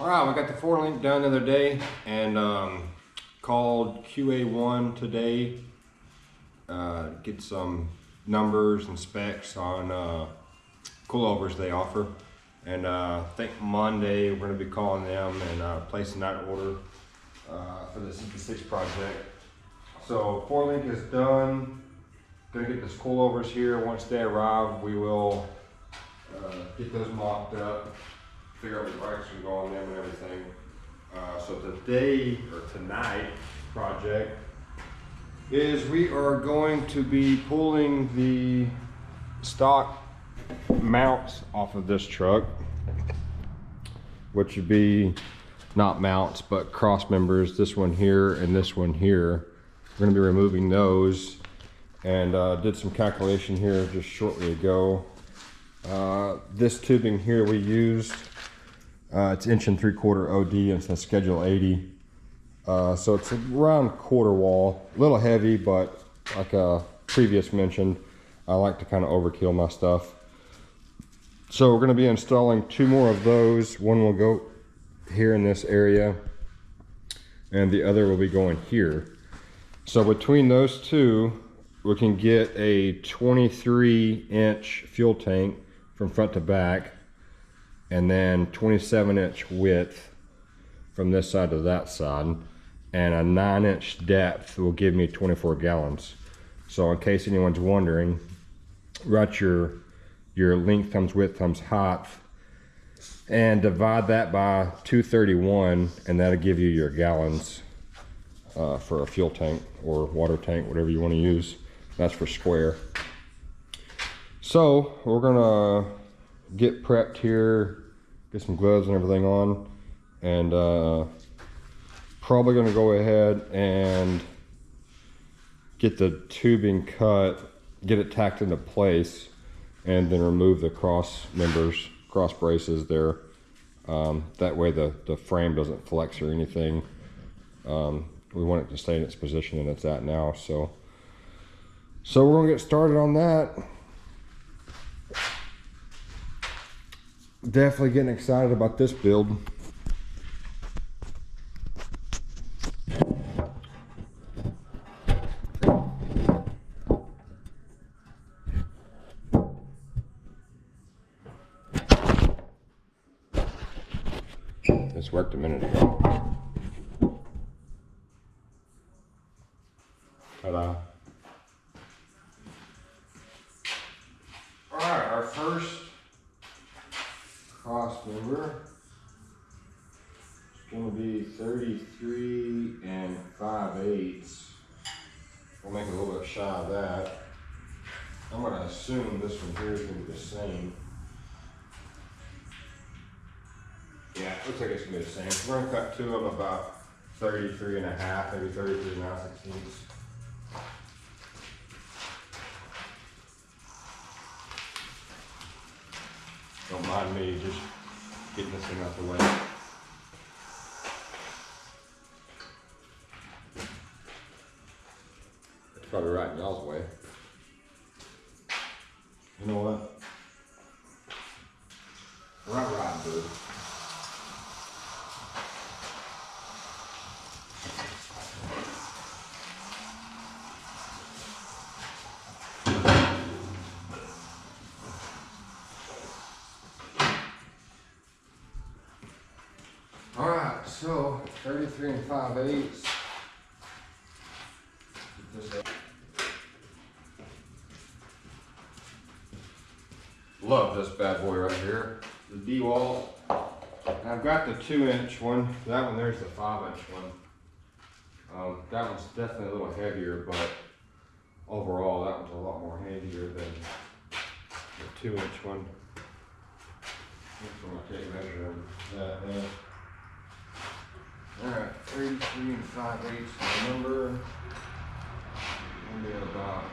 All right, we got the 4-link done the other day and called QA1 today. Get some numbers and specs on coilovers they offer. And I think Monday we're going to be calling them and placing that order for the 66 project. So 4-link is done. Gonna get those coilovers here. Once they arrive, we will get those mocked up, figure out what price can go on them and everything. So today or tonight project is we are going to be pulling the stock mounts off of this truck, which would be not mounts but cross members, this one here and this one here. We're going to be removing those, and did some calculation here just shortly ago. This tubing here we used, it's 1 3/4 OD and it's a schedule 80. So it's around quarter wall, a little heavy, but like previous mentioned, I like to kind of overkill my stuff. So we're going to be installing 2 more of those. One will go here in this area and the other will be going here. So between those 2, we can get a 23-inch fuel tank from front to back, and then 27-inch width from this side to that side, and a 9-inch depth will give me 24 gallons. So in case anyone's wondering, write your length times width times height and divide that by 231, and that'll give you your gallons for a fuel tank or water tank, whatever you want to use. That's for square. So we're gonna get prepped here, get some gloves and everything on, and probably gonna go ahead and get the tubing cut, get it tacked into place, and then remove the cross members, cross braces there. That way the frame doesn't flex or anything. We want it to stay in its position and it's at now. So we're gonna get started on that. Definitely getting excited about this build. This worked a minute ago. Ta-da. All right, our first cross member is going to be 33 5/8. We'll make it a little bit shy of that. I'm going to assume this one here is going to be the same. Yeah, looks like it's going to be the same. We're going to cut 2 of them about 33 1/2, maybe 33 1/2/16. Don't mind me just getting this thing out the way. It's probably right in y'all's way. You know what? Right, dude. All right, so 33 5/8. Love this bad boy right here, the D-wall. I've got the 2-inch one. That one there's the 5-inch one. That one's definitely a little heavier, but overall that one's a lot more heavier than the 2-inch one. I'm gonna take a measure of that. All right, 33 5/8 is the number. Gonna be about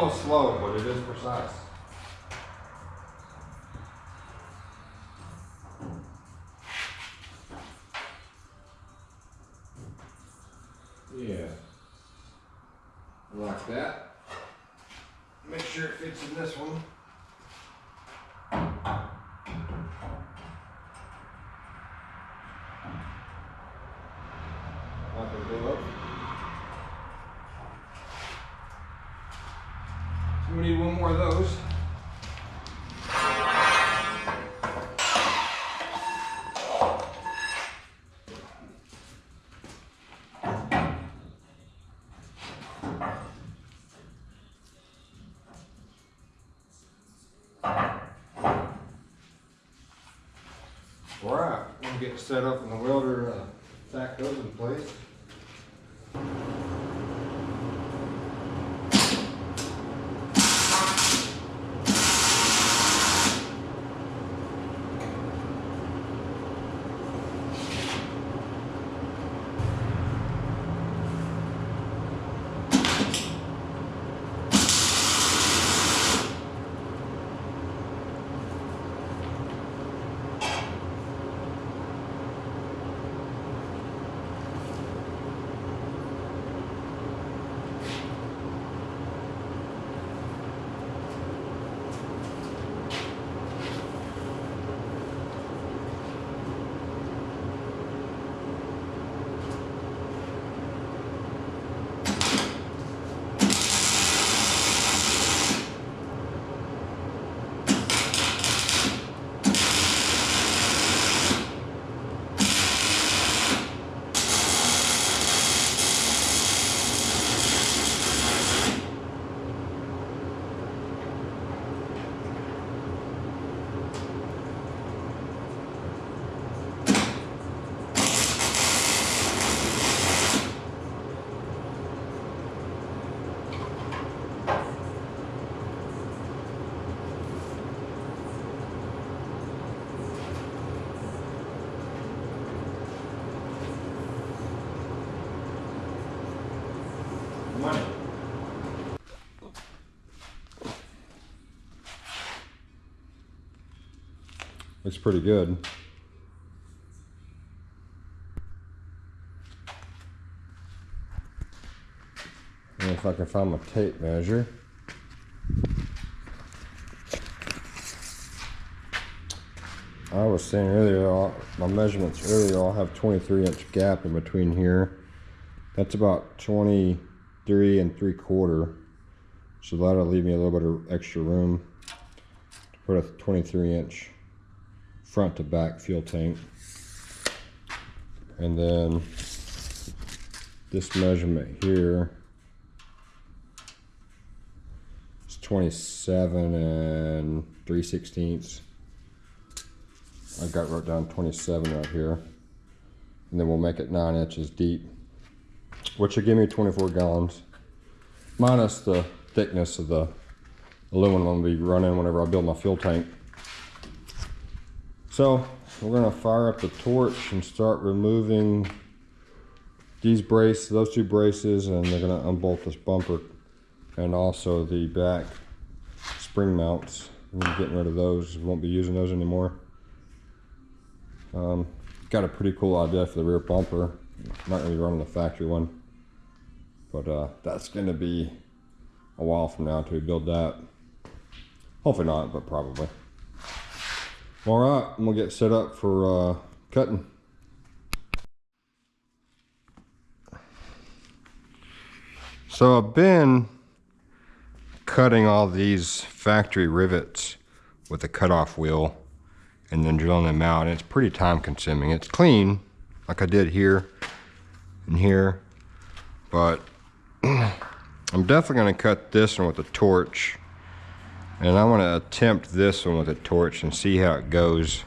little slow, but it is precise. Yeah. Like that. Make sure it fits in this one. Like a glove. So we need one more of those. Alright, we'll get set up in the welder and tack those in place. Money. Looks pretty good. And if I can find my tape measure. I was saying earlier, my measurements earlier, I'll have 23-inch gap in between here. That's about 23 3/4. So that'll leave me a little bit of extra room to put a 23-inch front to back fuel tank. And then this measurement here is 27 3/16. I got wrote down 27 right here. And then we'll make it 9 inches deep, which will give me 24 gallons, minus the thickness of the aluminum I'm gonna be running whenever I build my fuel tank. So we're gonna fire up the torch and start removing these braces, those two braces, and they're gonna unbolt this bumper and also the back spring mounts. We're getting rid of those. We won't be using those anymore. Got a pretty cool idea for the rear bumper. I'm not gonna be running the factory one, but that's gonna be a while from now until we build that. Hopefully not, but probably. All right, I'm gonna get set up for cutting. So I've been cutting all these factory rivets with a cutoff wheel and then drilling them out, and it's pretty time consuming. It's clean, like I did here and here, but I'm definitely gonna cut this one with a torch, and I wanna attempt this one with a torch and see how it goes.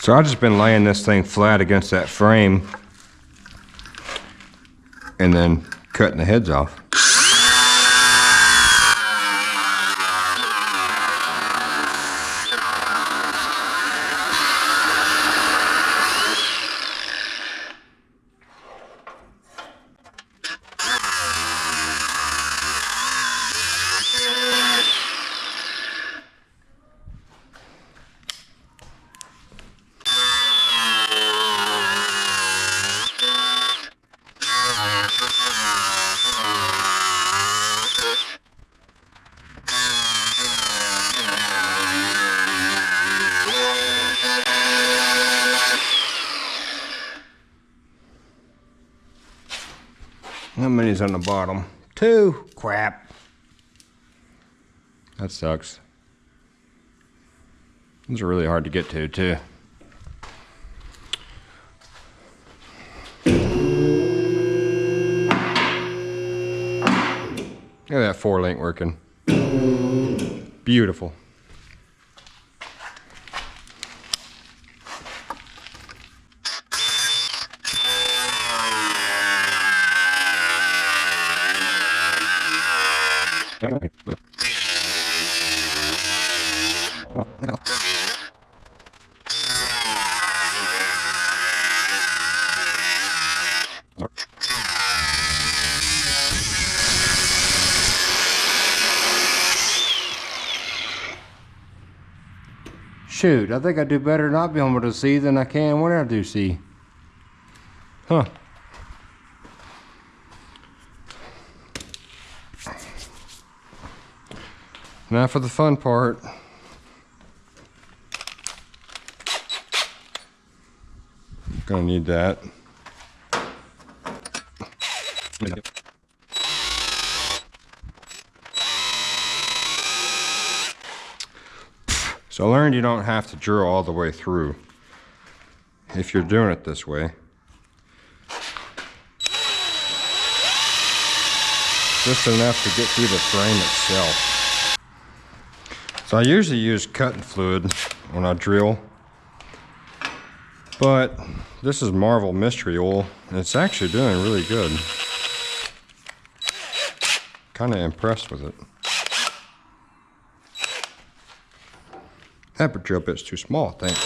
So I've just been laying this thing flat against that frame and then cutting the heads off. How many's on the bottom? 2. Crap. That sucks. These are really hard to get to, too. Look at that 4-link working. Beautiful. Shoot, I think I do better not being able to see than I can when I do see. Huh. Now for the fun part. Gonna need that. So I learned you don't have to drill all the way through if you're doing it this way. Just enough to get through the frame itself. So I usually use cutting fluid when I drill, but this is Marvel Mystery Oil and it's actually doing really good. Kind of impressed with it. That drill bit's too small, I think.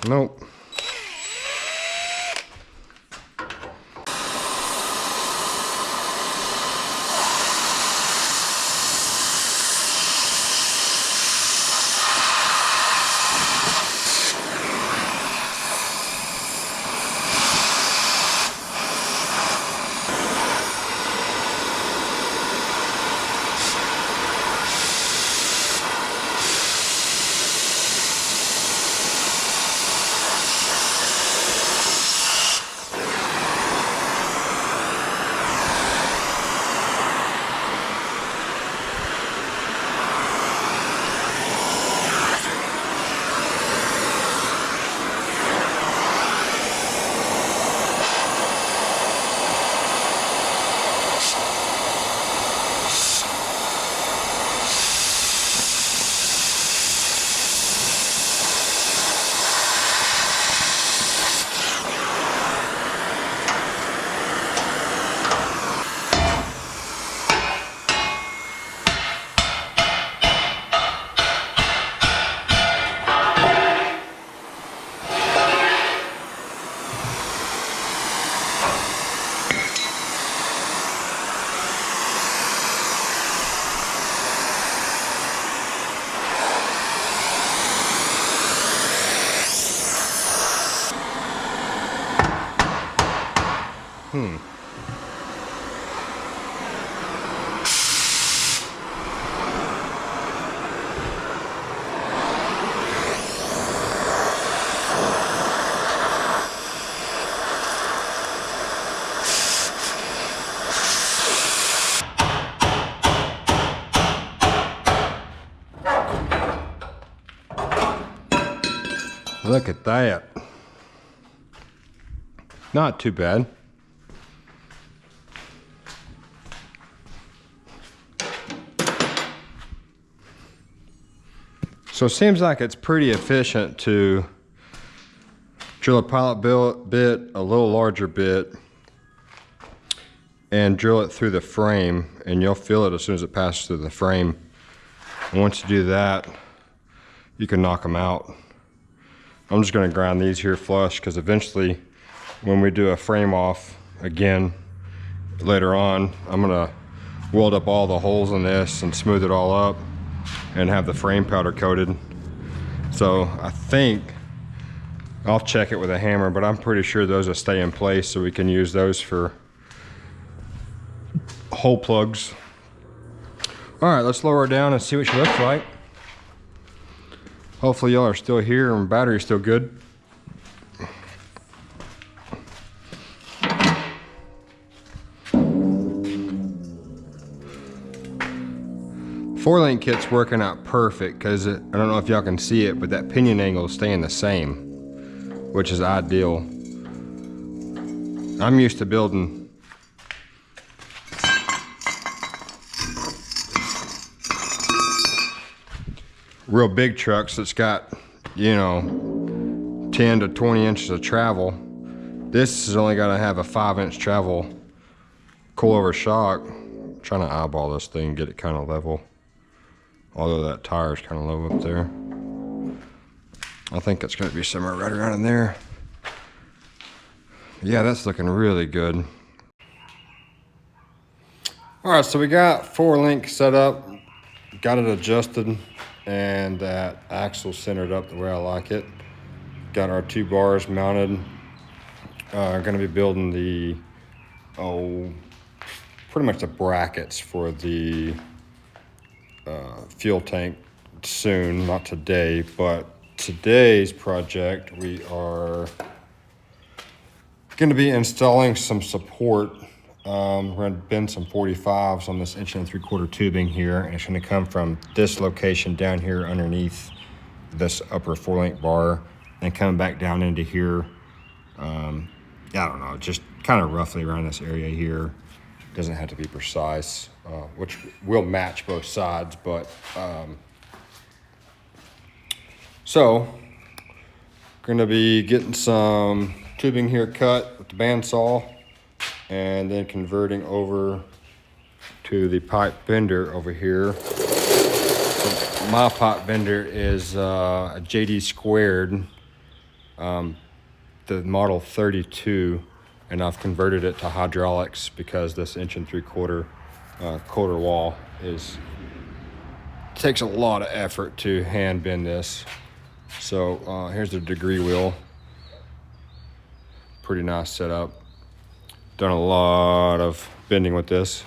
Nope. Look at that. Not too bad. So it seems like it's pretty efficient to drill a pilot bit, a little larger bit, and drill it through the frame, and you'll feel it as soon as it passes through the frame. And once you do that, you can knock them out. I'm just gonna grind these here flush, because eventually when we do a frame off again later on, I'm gonna weld up all the holes in this and smooth it all up and have the frame powder coated. So I think I'll check it with a hammer, but I'm pretty sure those will stay in place, so we can use those for hole plugs. All right, let's lower her down and see what she looks like. Hopefully y'all are still here and battery's still good. Four-link kit's working out perfect, because I don't know if y'all can see it, but that pinion angle is staying the same, which is ideal. I'm used to building real big trucks that's got, you know, 10 to 20 inches of travel. This is only got to have a 5-inch travel coilover shock. I'm trying to eyeball this thing and get it kind of level, although that tire is kind of low up there. I think it's going to be somewhere right around in there. Yeah, that's looking really good. All right, so we got 4-link set up, got it adjusted, and that axle centered up the way I like it. Got our 2 bars mounted. Going to be building the, pretty much the brackets for the fuel tank soon, not today, but today's project we are going to be installing some support. We're going to bend some 45s on this 1.75-inch tubing here, and it's going to come from this location down here underneath this upper 4-link bar and come back down into here. I don't know, just kind of roughly around this area here. Doesn't have to be precise, which will match both sides, but so going to be getting some tubing here cut with the bandsaw, and then converting over to the pipe bender over here. So my pipe bender is a JD squared, the model 32, and I've converted it to hydraulics because this 1.75-inch quarter wall takes a lot of effort to hand bend this. So here's the degree wheel. Pretty nice setup. Done a lot of bending with this.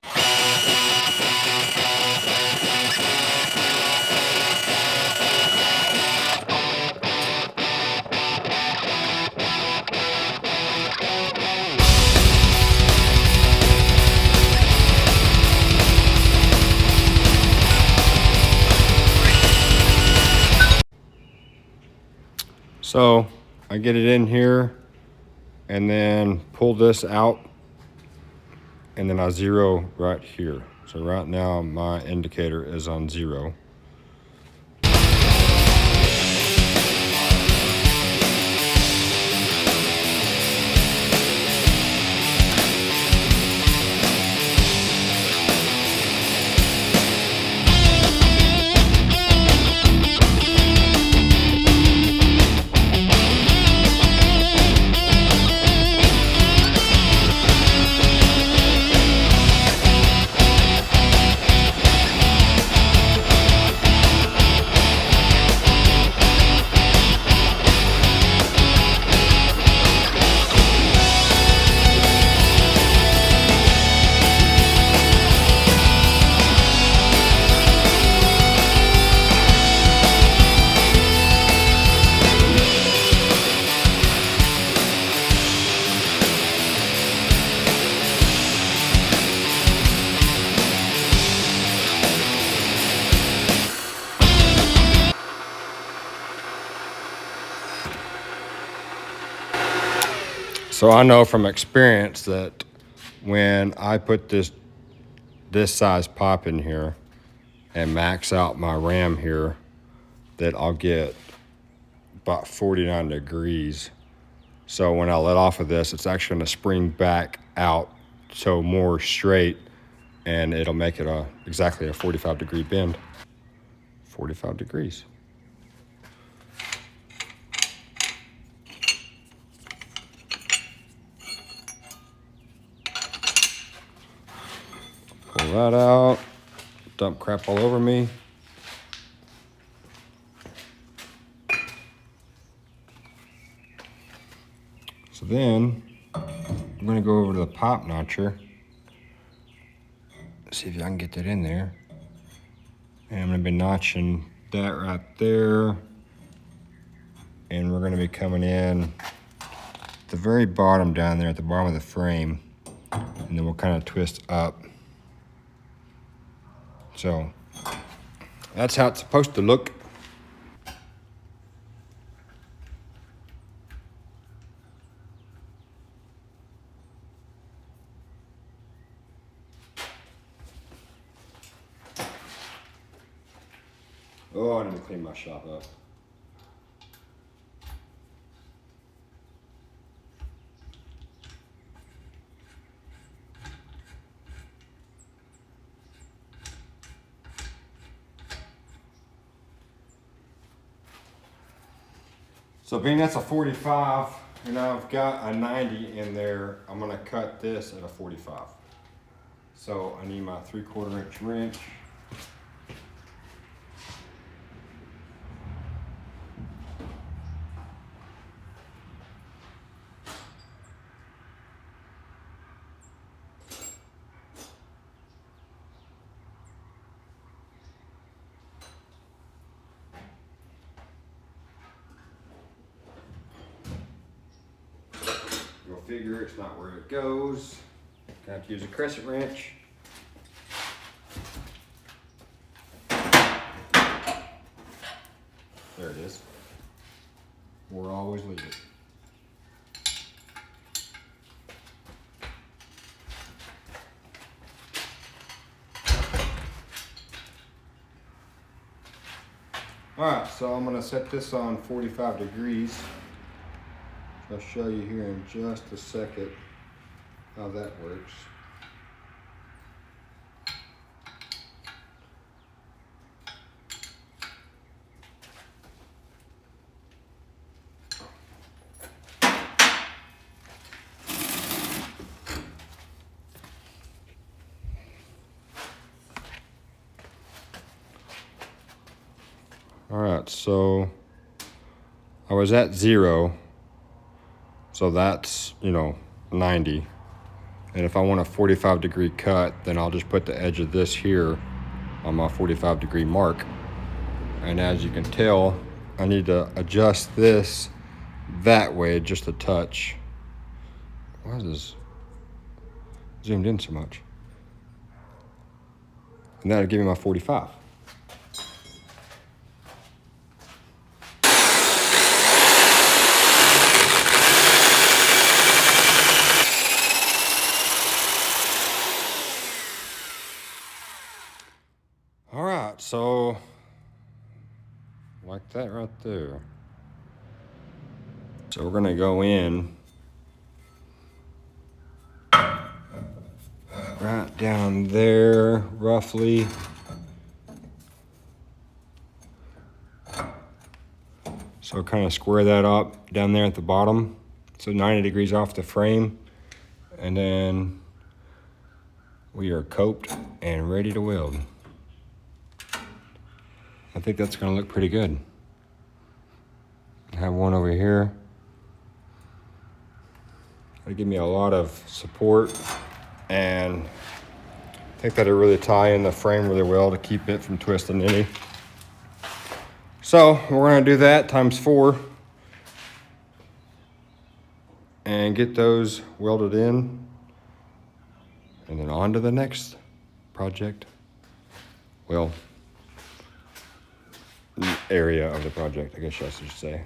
So I get it in here and then pull this out, and then I zero right here. So right now my indicator is on 0. So I know from experience that when I put this size pipe in here and max out my ram here, that I'll get about 49 degrees. So when I let off of this, it's actually gonna spring back out, so more straight, and it'll make it exactly a 45-degree bend. 45 degrees. Pull that out, dump crap all over me. So then, I'm gonna go over to the pop notcher, see if I can get that in there. And I'm gonna be notching that right there. And we're gonna be coming in the very bottom down there at the bottom of the frame. And then we'll kind of twist up. So that's how it's supposed to look. Oh, I need to clean my shop up. So being that's a 45 and I've got a 90 in there, I'm gonna cut this at a 45. So I need my 3/4 inch wrench. Go figure, it's not where it goes. Gonna have to use a crescent wrench. There it is. Or always leave it. All right, so I'm gonna set this on 45 degrees. I'll show you here in just a second how that works. All right, so I was at 0. So that's, 90. And if I want a 45-degree cut, then I'll just put the edge of this here on my 45-degree mark. And as you can tell, I need to adjust this that way just a touch. Why is this zoomed in so much? And that'll give me my 45. All right, so like that right there. So we're gonna go in right down there, roughly. So kind of square that up down there at the bottom. So 90 degrees off the frame. And then we are coped and ready to weld. I think that's gonna look pretty good. I have one over here. It'll give me a lot of support, and I think that'll really tie in the frame really well to keep it from twisting any. So we're gonna do that times 4 and get those welded in, and then on to the next project. Well, area of the project, I guess I should say.